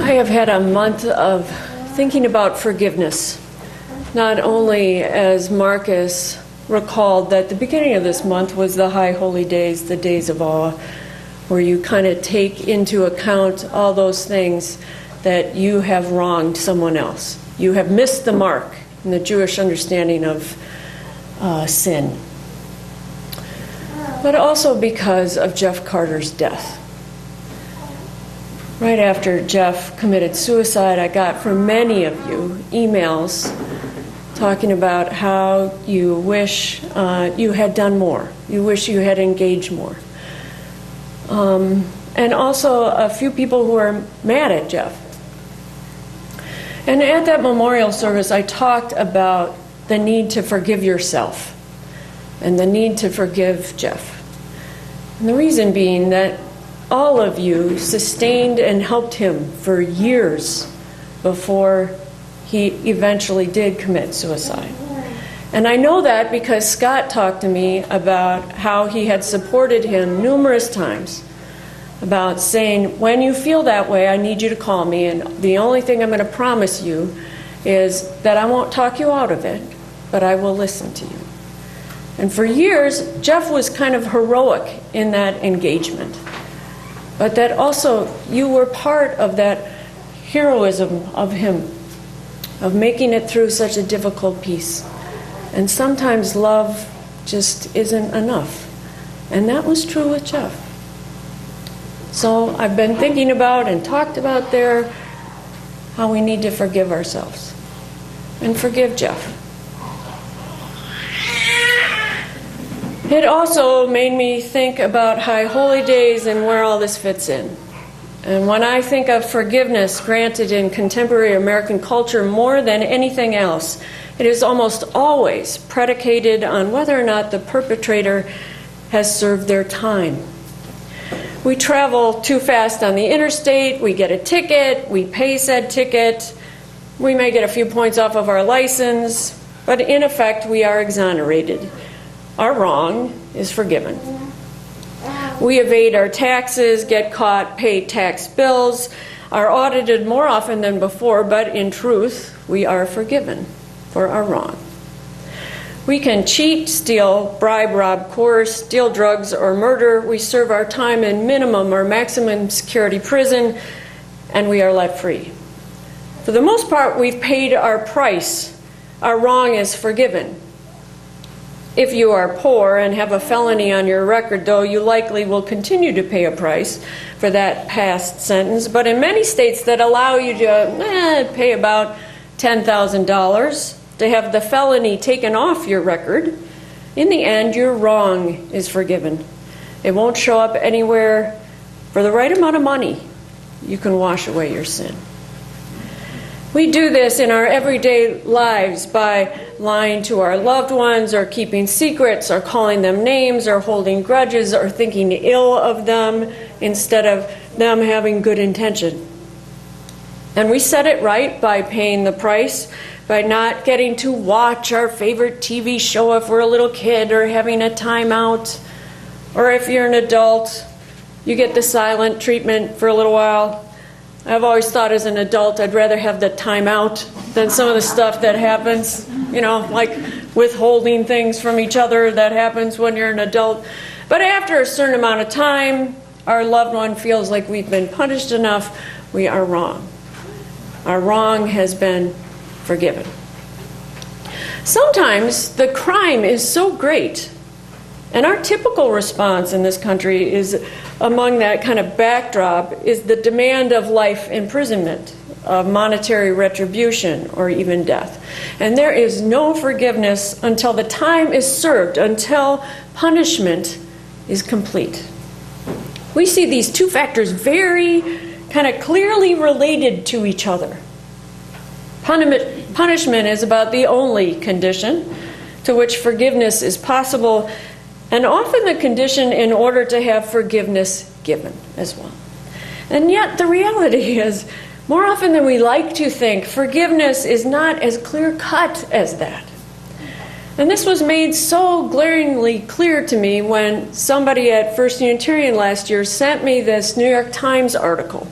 I have had a month of thinking about forgiveness, not only as Marcus recalled that the beginning of this month was the high holy days, the days of awe, where you kind of take into account all those things that you have wronged someone else. You have missed the mark in the Jewish understanding of sin. But also because of Jeff Carter's death. Right after Jeff committed suicide, I got from many of you emails talking about how you wish you had done more. You wish you had engaged more. And also a few people who are mad at Jeff. And at that memorial service, I talked about the need to forgive yourself and the need to forgive Jeff. And the reason being that all of you sustained and helped him for years before he eventually did commit suicide. And I know that because Scott talked to me about how he had supported him numerous times, about saying, when you feel that way, I need you to call me, and the only thing I'm going to promise you is that I won't talk you out of it, but I will listen to you. And for years, Jeff was kind of heroic in that engagement. But that also, you were part of that heroism of him, of making it through such a difficult piece. And sometimes love just isn't enough. And that was true with Jeff. So I've been thinking about and talked about there how we need to forgive ourselves and forgive Jeff. It also made me think about high holy days and where all this fits in. And when I think of forgiveness granted in contemporary American culture more than anything else, it is almost always predicated on whether or not the perpetrator has served their time. We travel too fast on the interstate, we get a ticket, we pay said ticket, we may get a few points off of our license, but in effect we are exonerated. Our wrong is forgiven. We evade our taxes, get caught, pay tax bills, are audited more often than before, but in truth, we are forgiven for our wrong. We can cheat, steal, bribe, rob, coerce, steal drugs, or murder. We serve our time in minimum or maximum security prison, and we are let free. For the most part, we've paid our price. Our wrong is forgiven. If you are poor and have a felony on your record, though, you likely will continue to pay a price for that past sentence. But in many states that allow you to pay about $10,000 to have the felony taken off your record, in the end, your wrong is forgiven. It won't show up anywhere. For the right amount of money, you can wash away your sin. We do this in our everyday lives by lying to our loved ones, or keeping secrets, or calling them names, or holding grudges, or thinking ill of them instead of them having good intention. And we set it right by paying the price, by not getting to watch our favorite TV show if we're a little kid, or having a timeout. Or if you're an adult, you get the silent treatment for a little while. I've always thought as an adult I'd rather have the timeout than some of the stuff that happens, like withholding things from each other that happens when you're an adult. But after a certain amount of time, our loved one feels like we've been punished enough, we are wrong. Our wrong has been forgiven. Sometimes the crime is so great, and our typical response in this country is, among that kind of backdrop, is the demand of life imprisonment, of monetary retribution, or even death. And there is no forgiveness until the time is served, until punishment is complete. We see these two factors very kind of clearly related to each other. Punishment is about the only condition to which forgiveness is possible, and often the condition in order to have forgiveness given as well. And yet the reality is, more often than we like to think, forgiveness is not as clear-cut as that. And this was made so glaringly clear to me when somebody at First Unitarian last year sent me this New York Times article.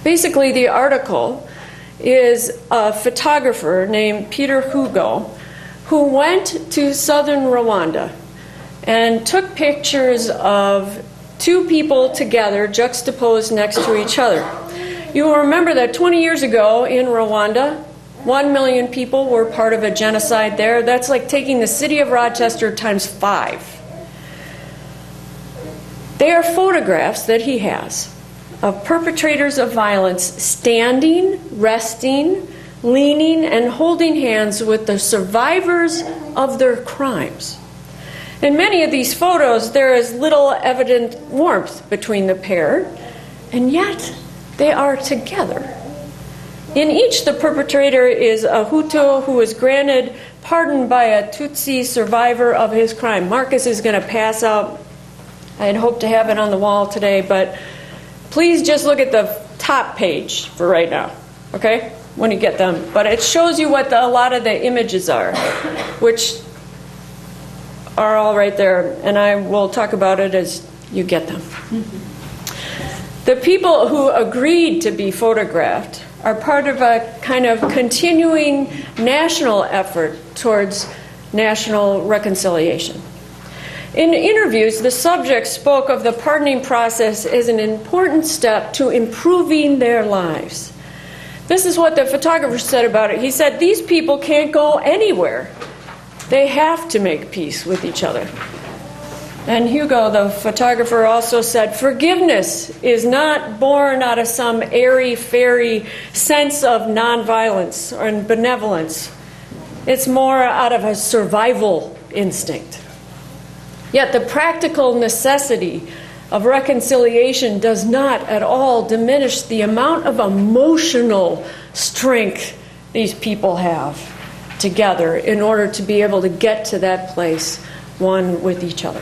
Basically, the article is a photographer named Peter Hugo who went to southern Rwanda and took pictures of two people together juxtaposed next to each other. You will remember that 20 years ago in Rwanda, 1 million people were part of a genocide there. That's like taking the city of Rochester times 5. They are photographs that he has of perpetrators of violence standing, resting, leaning, and holding hands with the survivors of their crimes. In many of these photos, there is little evident warmth between the pair, and yet they are together. In each, the perpetrator is a Hutu who was granted pardon by a Tutsi survivor of his crime. Marcus is going to pass out. I had hoped to have it on the wall today, but please just look at the top page for right now, okay, when you get them. But it shows you what a lot of the images are, which are all right there, and I will talk about it as you get them. The people who agreed to be photographed are part of a kind of continuing national effort towards national reconciliation. In interviews, the subjects spoke of the pardoning process as an important step to improving their lives. This is what the photographer said about it. He said, "These people can't go anywhere. They have to make peace with each other." And Hugo, the photographer, also said, "Forgiveness is not born out of some airy-fairy sense of nonviolence or benevolence. It's more out of a survival instinct." Yet the practical necessity of reconciliation does not at all diminish the amount of emotional strength these people have together in order to be able to get to that place, one with each other.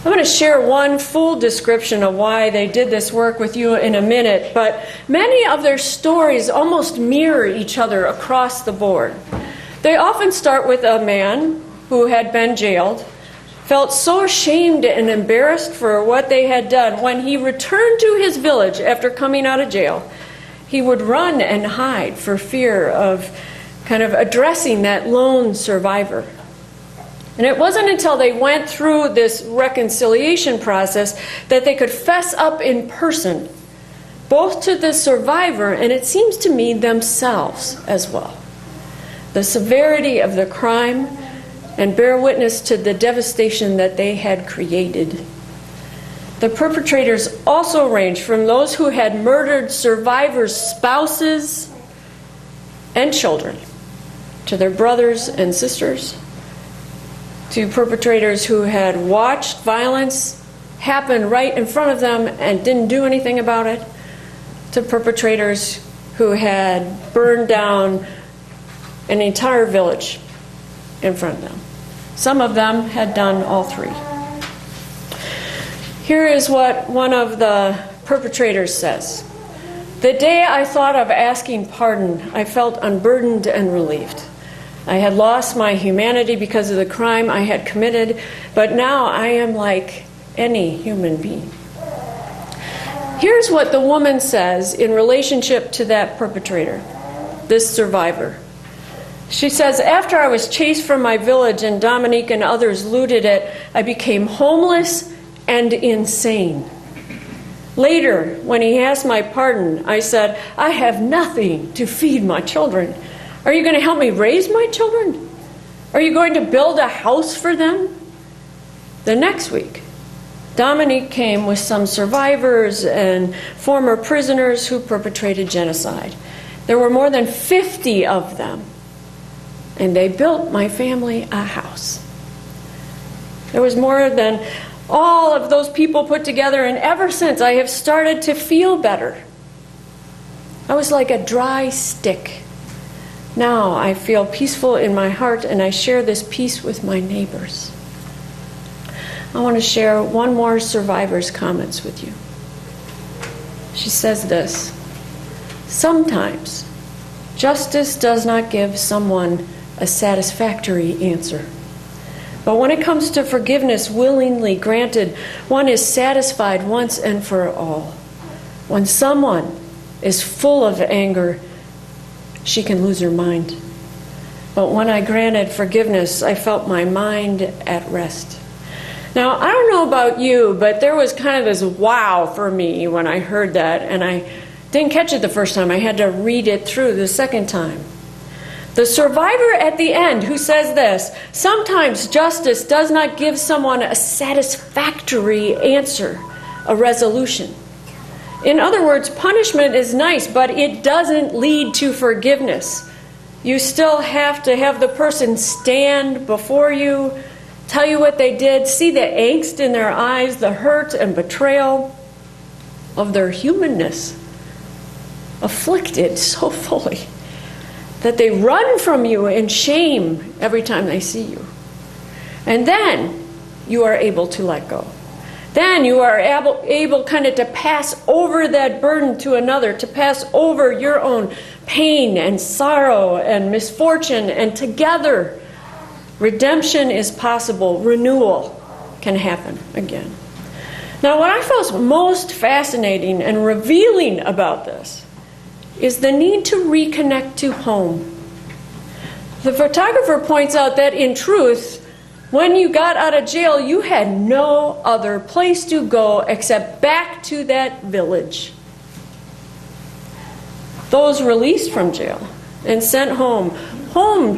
I'm going to share one full description of why they did this work with you in a minute, but many of their stories almost mirror each other across the board. They often start with a man who had been jailed, felt so ashamed and embarrassed for what they had done. When he returned to his village after coming out of jail, he would run and hide for fear of kind of addressing that lone survivor. And it wasn't until they went through this reconciliation process that they could fess up in person, both to the survivor and, it seems to me, themselves as well, the severity of the crime, and bear witness to the devastation that they had created. The perpetrators also ranged from those who had murdered survivors' spouses and children, to their brothers and sisters, to perpetrators who had watched violence happen right in front of them and didn't do anything about it, to perpetrators who had burned down an entire village in front of them. Some of them had done all three. Here is what one of the perpetrators says. "The day I thought of asking pardon, I felt unburdened and relieved. I had lost my humanity because of the crime I had committed, but now I am like any human being." Here's what the woman says in relationship to that perpetrator, this survivor. She says, "After I was chased from my village and Dominique and others looted it, I became homeless and insane. Later, when he asked my pardon, I said, I have nothing to feed my children. Are you going to help me raise my children? Are you going to build a house for them? The next week, Dominique came with some survivors and former prisoners who perpetrated genocide. There were more than 50 of them, and they built my family a house. There was more than all of those people put together, and ever since I have started to feel better. I was like a dry stick. Now I feel peaceful in my heart, and I share this peace with my neighbors. I want to share one more survivor's comments with you. She says this: sometimes justice does not give someone a satisfactory answer. But when it comes to forgiveness willingly granted, one is satisfied once and for all. When someone is full of anger, she can lose her mind. But when I granted forgiveness, I felt my mind at rest. Now, I don't know about you, but there was kind of this wow for me when I heard that, and I didn't catch it the first time. I had to read it through the second time. The survivor at the end who says this: sometimes justice does not give someone a satisfactory answer, a resolution. In other words, punishment is nice, but it doesn't lead to forgiveness. You still have to have the person stand before you, tell you what they did, see the angst in their eyes, the hurt and betrayal of their humanness, afflicted so fully that they run from you in shame every time they see you. And then you are able to let go. Then you are able kind of to pass over that burden to another, to pass over your own pain and sorrow and misfortune, and together redemption is possible. Renewal can happen again. Now, what I found most fascinating and revealing about this is the need to reconnect to home. The photographer points out that in truth, when you got out of jail, you had no other place to go except back to that village. Those released from jail and sent home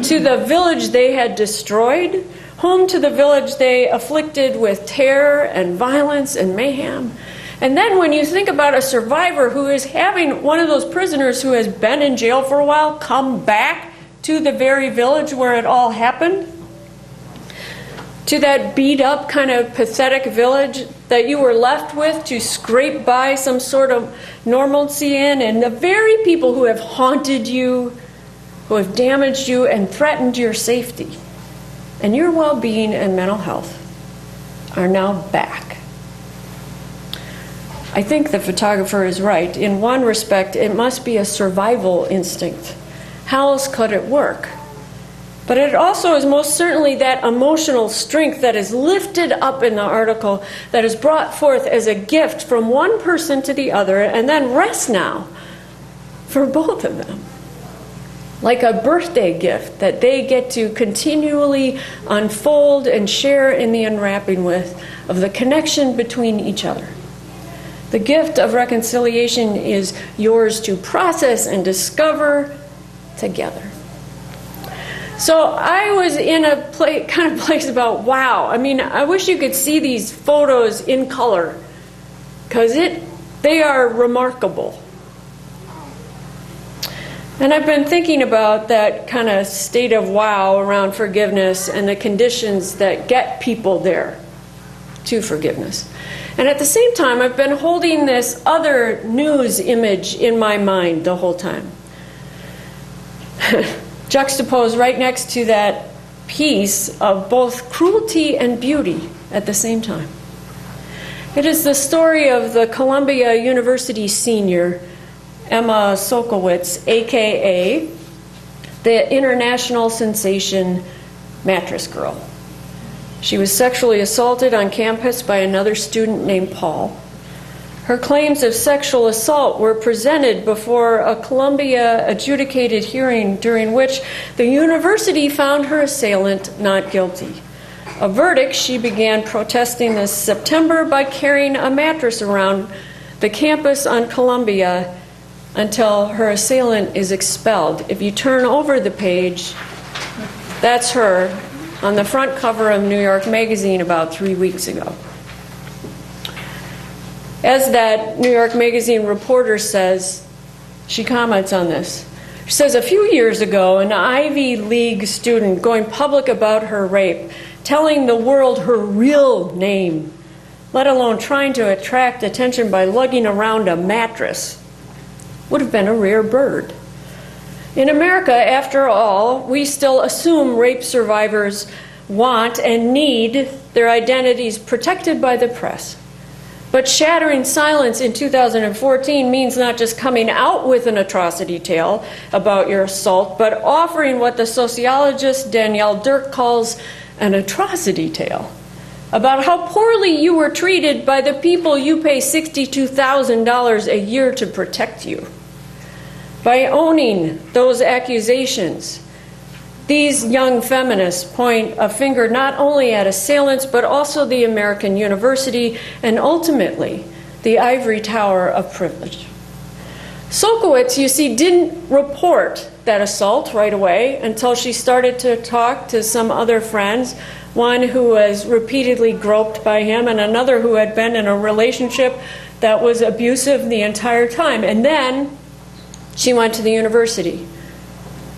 to the village they had destroyed, home to the village they afflicted with terror and violence and mayhem. And then when you think about a survivor who is having one of those prisoners who has been in jail for a while come back to the very village where it all happened, to that beat up kind of pathetic village that you were left with to scrape by some sort of normalcy in, and the very people who have haunted you, who have damaged you and threatened your safety and your well-being and mental health are now back. I think the photographer is right. In one respect, it must be a survival instinct. How else could it work? But it also is most certainly that emotional strength that is lifted up in the article, that is brought forth as a gift from one person to the other, and then rests now for both of them. Like a birthday gift that they get to continually unfold and share in the unwrapping with of the connection between each other. The gift of reconciliation is yours to process and discover together. So I was in a kind of place about wow. I mean, I wish you could see these photos in color, because they are remarkable. And I've been thinking about that kind of state of wow around forgiveness and the conditions that get people there to forgiveness. And at the same time, I've been holding this other news image in my mind the whole time. Juxtaposed right next to that piece of both cruelty and beauty at the same time. It is the story of the Columbia University senior, Emma Sokolowitz, a.k.a. the international sensation Mattress Girl. She was sexually assaulted on campus by another student named Paul. Her claims of sexual assault were presented before a Columbia adjudicated hearing during which the university found her assailant not guilty. a verdict, she began protesting this September by carrying a mattress around the campus on Columbia until her assailant is expelled. If you turn over the page, that's her on the front cover of New York Magazine about 3 weeks ago. As that New York Magazine reporter says, she comments on this. She says, a few years ago, an Ivy League student going public about her rape, telling the world her real name, let alone trying to attract attention by lugging around a mattress, would have been a rare bird. In America, after all, we still assume rape survivors want and need their identities protected by the press. But shattering silence in 2014 means not just coming out with an atrocity tale about your assault, but offering what the sociologist Danielle Dirk calls an atrocity tale about how poorly you were treated by the people you pay $62,000 a year to protect you. By owning those accusations, these young feminists point a finger not only at assailants, but also the American university and ultimately the ivory tower of privilege. Solkowitz, you see, didn't report that assault right away until she started to talk to some other friends, one who was repeatedly groped by him and another who had been in a relationship that was abusive the entire time. And then she went to the university.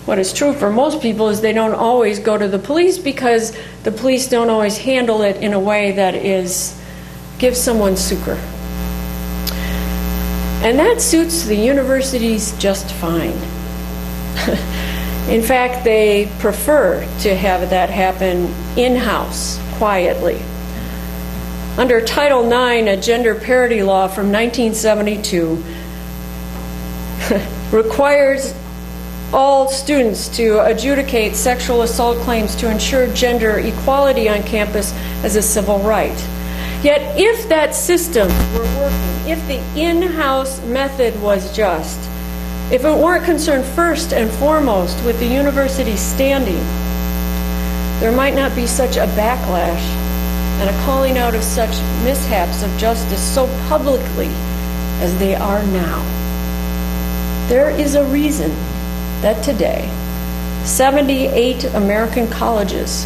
What is true for most people is they don't always go to the police because the police don't always handle it in a way that gives someone succor. And that suits the universities just fine. In fact, they prefer to have that happen in-house, quietly. Under Title IX, a gender parity law from 1972 requires all students to adjudicate sexual assault claims to ensure gender equality on campus as a civil right. Yet if that system were working, if the in-house method was just, if it weren't concerned first and foremost with the university's standing, there might not be such a backlash and a calling out of such mishaps of justice so publicly as they are now. There is a reason that today, 78 American colleges,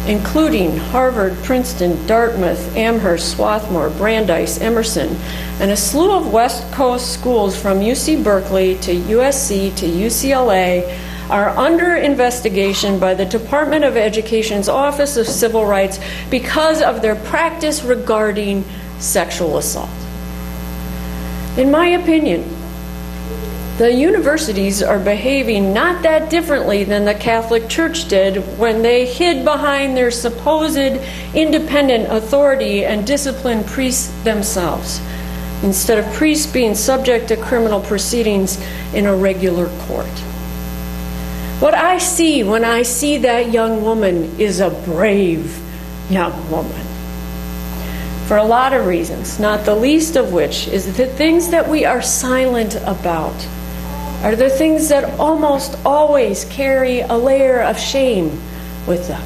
including Harvard, Princeton, Dartmouth, Amherst, Swarthmore, Brandeis, Emerson, and a slew of West Coast schools from UC Berkeley to USC to UCLA are under investigation by the Department of Education's Office of Civil Rights because of their practice regarding sexual assault. In my opinion, the universities are behaving not that differently than the Catholic Church did when they hid behind their supposed independent authority and disciplined priests themselves, instead of priests being subject to criminal proceedings in a regular court. What I see when I see that young woman is a brave young woman. For a lot of reasons, not the least of which is the things that we are silent about are the things that almost always carry a layer of shame with them.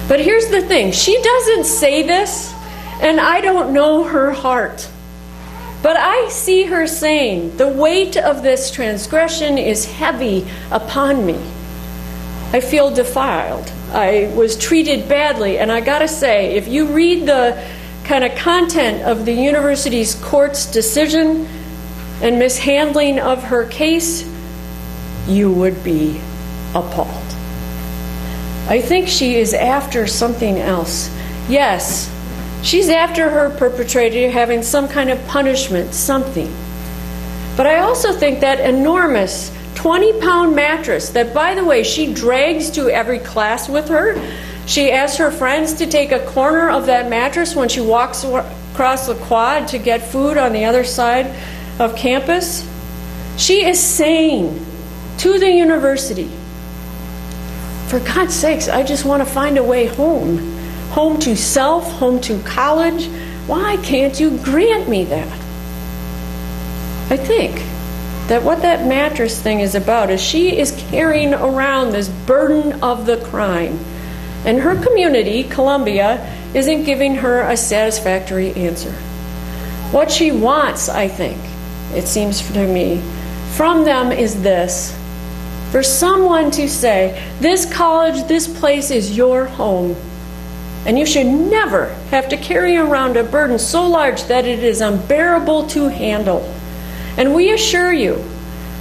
But here's the thing, she doesn't say this, and I don't know her heart. But I see her saying, the weight of this transgression is heavy upon me. I feel defiled. I was treated badly, and I gotta say, if you read the kind of content of the university's court's decision and mishandling of her case, you would be appalled. I think she is after something else. Yes, she's after her perpetrator having some kind of punishment, something. But I also think that enormous 20-pound mattress that, by the way, she drags to every class with her. She asks her friends to take a corner of that mattress when she walks across the quad to get food on the other side of campus. She is saying to the university, for God's sakes, I just want to find a way home. Home to self, home to college. Why can't you grant me that? I think that what that mattress thing is about is she is carrying around this burden of the crime And her community, Columbia, isn't giving her a satisfactory answer. What she wants, I think, it seems to me, from them is this: for someone to say, this college, this place is your home, and you should never have to carry around a burden so large that it is unbearable to handle. And we assure you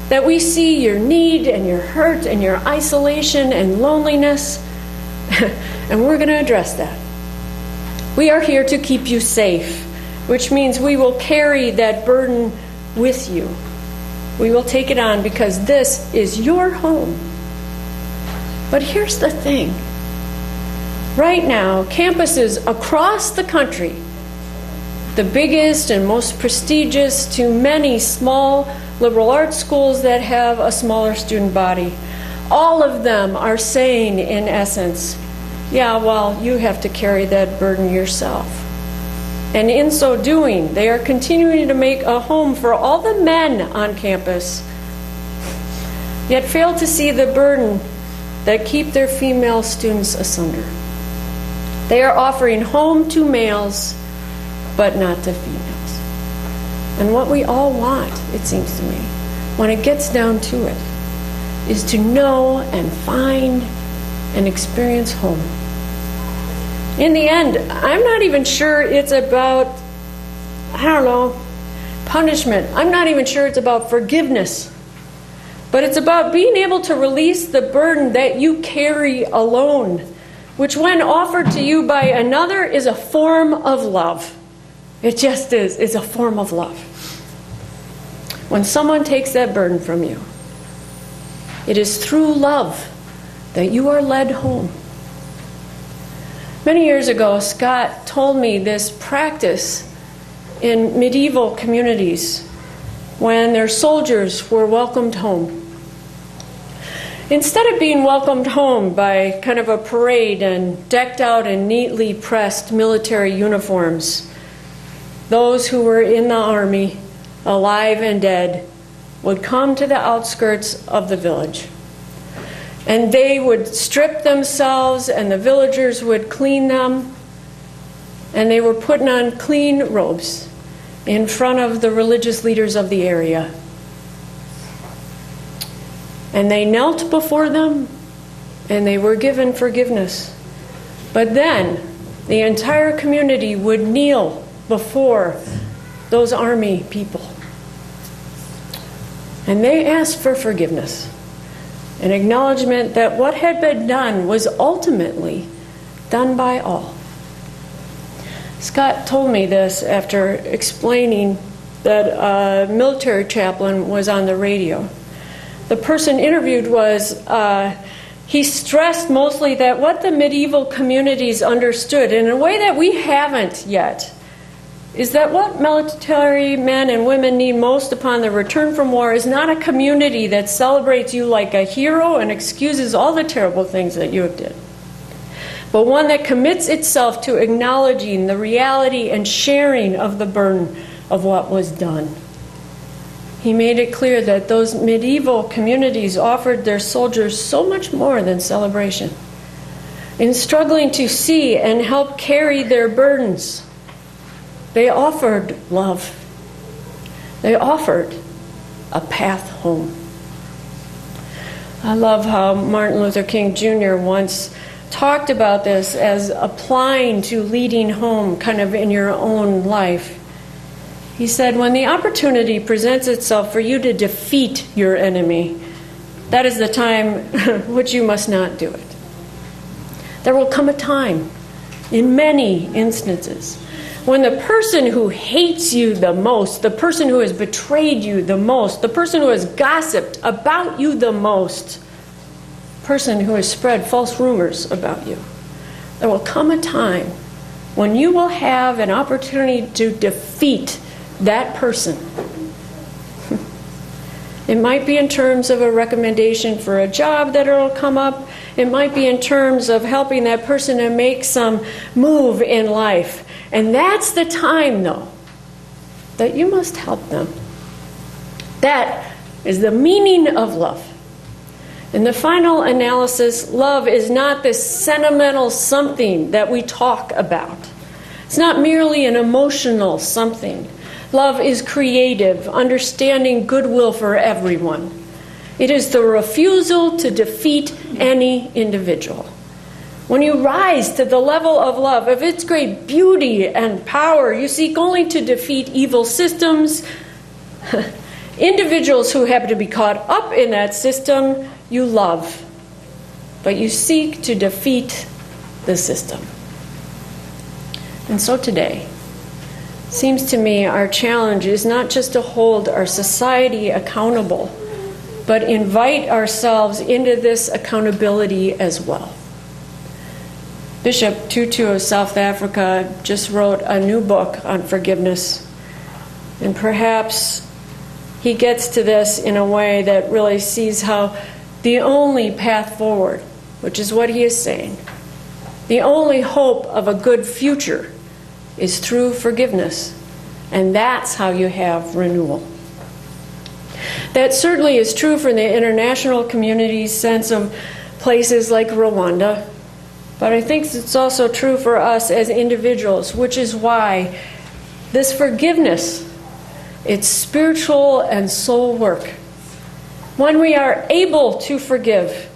that we see your need and your hurt and your isolation and loneliness, and we're going to address that. We are here to keep you safe, which means we will carry that burden with you. We will take it on because this is your home. But here's the thing. Right now, campuses across the country, the biggest and most prestigious to many small liberal arts schools that have a smaller student body, all of them are saying, in essence, yeah, well, you have to carry that burden yourself. And in so doing, they are continuing to make a home for all the men on campus, yet fail to see the burden that keep their female students asunder. They are offering home to males, but not to females. And what we all want, it seems to me, when it gets down to it, is to know and find and experience home. In the end, I'm not even sure it's about, punishment. I'm not even sure it's about forgiveness. But it's about being able to release the burden that you carry alone, which when offered to you by another is a form of love. It just is. It's a form of love. When someone takes that burden from you, it is through love that you are led home. Many years ago, Scott told me this practice in medieval communities when their soldiers were welcomed home. Instead of being welcomed home by kind of a parade and decked out in neatly pressed military uniforms, those who were in the army, alive and dead, would come to the outskirts of the village. And they would strip themselves, and the villagers would clean them, and they were putting on clean robes in front of the religious leaders of the area. And they knelt before them, and they were given forgiveness. But then the entire community would kneel before those army people. And they asked for forgiveness, an acknowledgement that what had been done was ultimately done by all. Scott told me this after explaining that a military chaplain was on the radio. The person interviewed he stressed mostly that what the medieval communities understood, in a way that we haven't yet, is that what military men and women need most upon their return from war is not a community that celebrates you like a hero and excuses all the terrible things that you have did, but one that commits itself to acknowledging the reality and sharing of the burden of what was done. He made it clear that those medieval communities offered their soldiers so much more than celebration. In struggling to see and help carry their burdens, they offered love. They offered a path home. I love how Martin Luther King Jr. once talked about this as applying to leading home kind of in your own life. He said, when the opportunity presents itself for you to defeat your enemy, that is the time which you must not do it. There will come a time, in many instances, when the person who hates you the most, the person who has betrayed you the most, the person who has gossiped about you the most, the person who has spread false rumors about you, there will come a time when you will have an opportunity to defeat that person. It might be in terms of a recommendation for a job that will come up. It might be in terms of helping that person to make some move in life. And that's the time, though, that you must help them. That is the meaning of love. In the final analysis, love is not this sentimental something that we talk about. It's not merely an emotional something. Love is creative, understanding goodwill for everyone. It is the refusal to defeat any individual. When you rise to the level of love, of its great beauty and power, you seek only to defeat evil systems. Individuals who happen to be caught up in that system, you love. But you seek to defeat the system. And so today, it seems to me our challenge is not just to hold our society accountable, but invite ourselves into this accountability as well. Bishop Tutu of South Africa just wrote a new book on forgiveness. And perhaps he gets to this in a way that really sees how the only path forward, which is what he is saying, the only hope of a good future is through forgiveness. And that's how you have renewal. That certainly is true for the international community's sense of places like Rwanda. But I think it's also true for us as individuals, which is why this forgiveness, it's spiritual and soul work. When we are able to forgive,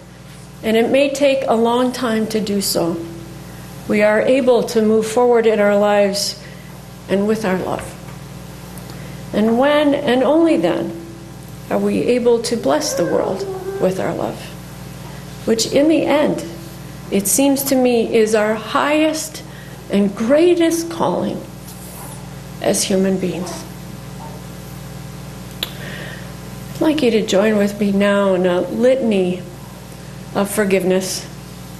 and it may take a long time to do so, we are able to move forward in our lives and with our love. And when and only then are we able to bless the world with our love, which in the end, it seems to me, is our highest and greatest calling as human beings. I'd like you to join with me now in a litany of forgiveness.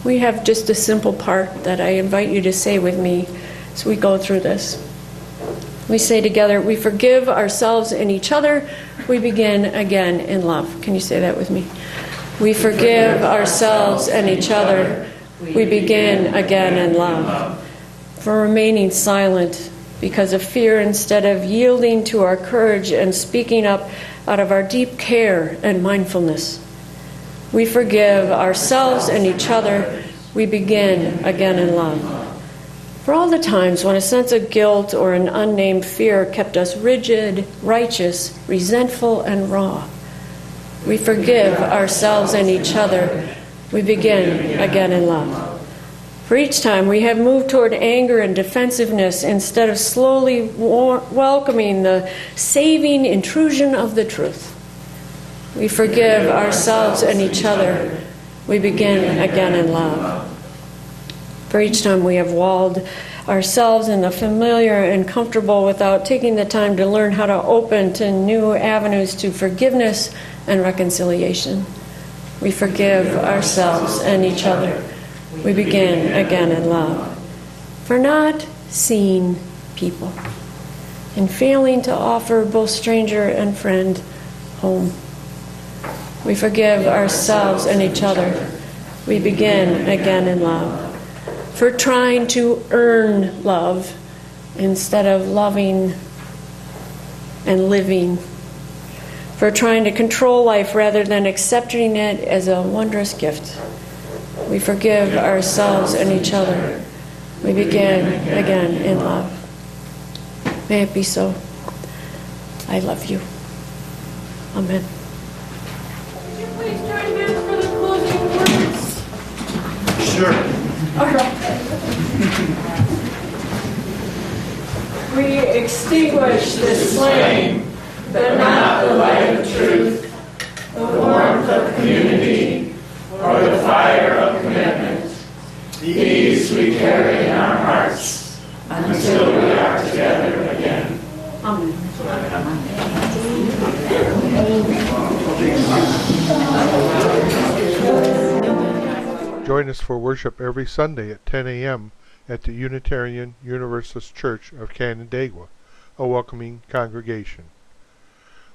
We have just a simple part that I invite you to say with me as we go through this. We say together, we forgive ourselves and each other. We begin again in love. Can you say that with me? We forgive ourselves and each other. We begin again in love. For remaining silent because of fear instead of yielding to our courage and speaking up out of our deep care and mindfulness. We forgive ourselves and each other. We begin again in love. For all the times when a sense of guilt or an unnamed fear kept us rigid, righteous, resentful, and raw, we forgive ourselves and each other. We begin again in love. For each time we have moved toward anger and defensiveness instead of slowly welcoming the saving intrusion of the truth. We forgive ourselves and each other. We begin again in love. For each time we have walled ourselves in the familiar and comfortable without taking the time to learn how to open to new avenues to forgiveness and reconciliation. We forgive ourselves and each other. We begin again in love. For not seeing people and failing to offer both stranger and friend home. We forgive ourselves and each other. We begin again in love. For trying to earn love instead of loving and living. For trying to control life rather than accepting it as a wondrous gift. We forgive ourselves and each other. We begin again in love. May it be so. I love you. Amen. Would you please join hands for the closing words? Sure. All right. We extinguish this flame, but not the light of truth, the warmth of community, or the fire of commitment. These we carry in our hearts until we are together again. Amen. Join us for worship every Sunday at 10 a.m. at the Unitarian Universalist Church of Canandaigua, a welcoming congregation.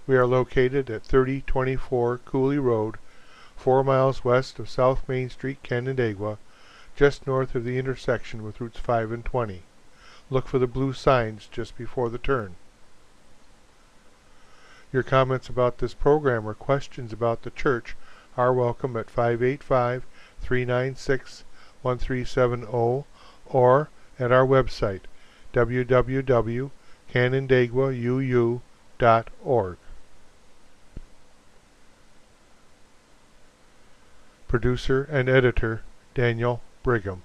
We are located at 3024 Cooley Road, 4 miles west of South Main Street, Canandaigua, just north of the intersection with Routes 5 and 20. Look for the blue signs just before the turn. Your comments about this program or questions about the church are welcome at 585-396-1370 or at our website, www.canandaiguauu.org. Producer and editor, Daniel Brigham.